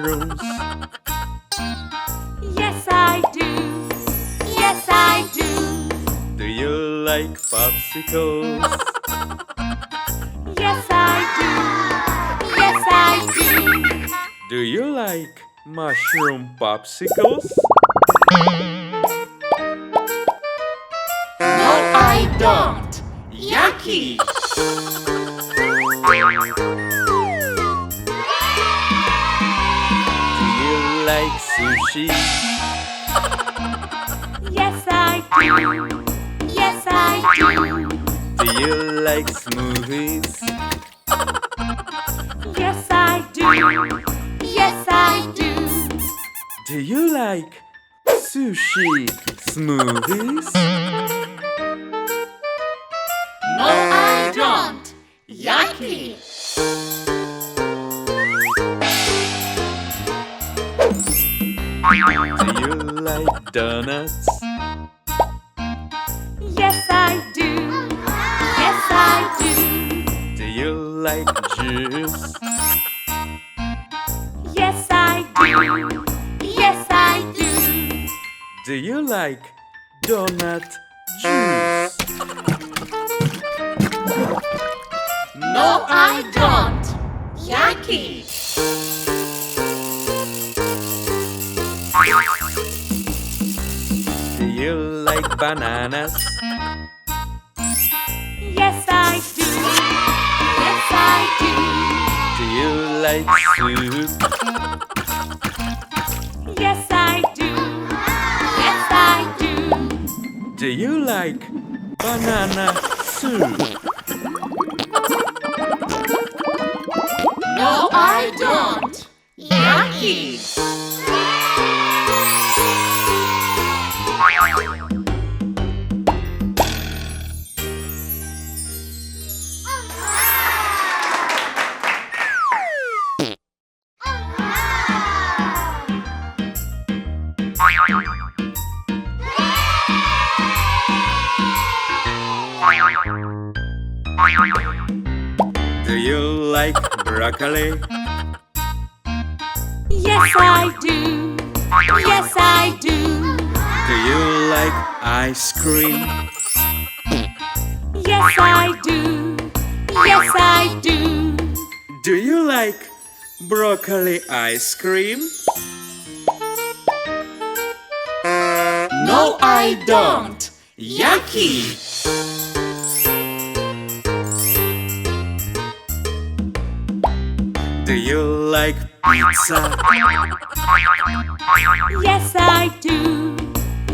mushrooms? Yes, I do. Yes, I do. Do you like popsicles? Yes, I do. Yes, I do. Do you like mushroom popsicles? No, I don't. Yucky! Do you like sushi? Yes, I do. Yes, I do. Do you like smoothies? Yes, I do. Yes, I do. Do you like sushi smoothies? No, I don't. Yucky! Do you like donuts? Yes, I do. Yes, I do. Do you like juice? Yes, I do. Yes, I do. Do you like donut juice? No, I don't. Yucky! Do you like bananas? Yes, I do. Yes, I do. Do you like soup? Yes, I do. Yes, I do. Do you like banana soup? No, I don't. Yucky! Do you like broccoli? Yes, I do. Yes, I do. Do you like ice cream? Yes, I do. Yes, I do. Do you like broccoli ice cream? No, I don't. Yucky! Do you like pizza? Yes, I do.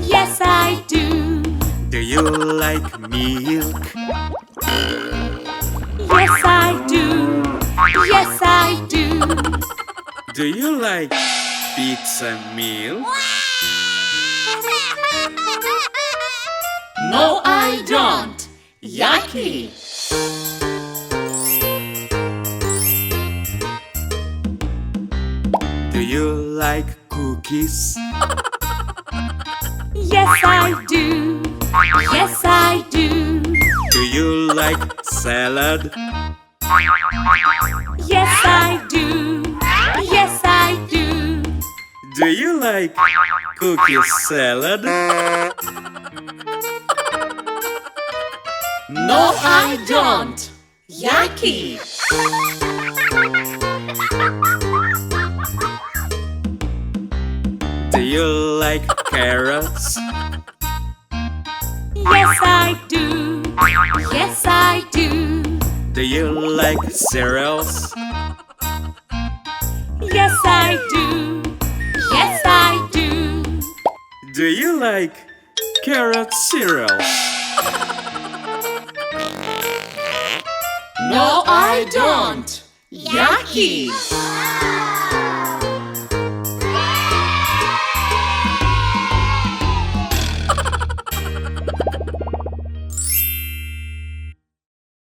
Yes, I do. Do you like milk? Yes, I do. Yes, I do. Do you like pizza milk? No, I don't. Yucky! Do you like cookies? Yes, I do. Yes, I do. Do you like salad? Yes, I do. Yes, I do. Do you like cookie salad? No, I don't. Yucky! Do you like carrots? Yes, I do. Yes, I do. Do you like cereals? Yes, I do. Yes, I do. Do you like carrot cereals? No, I don't. Yucky!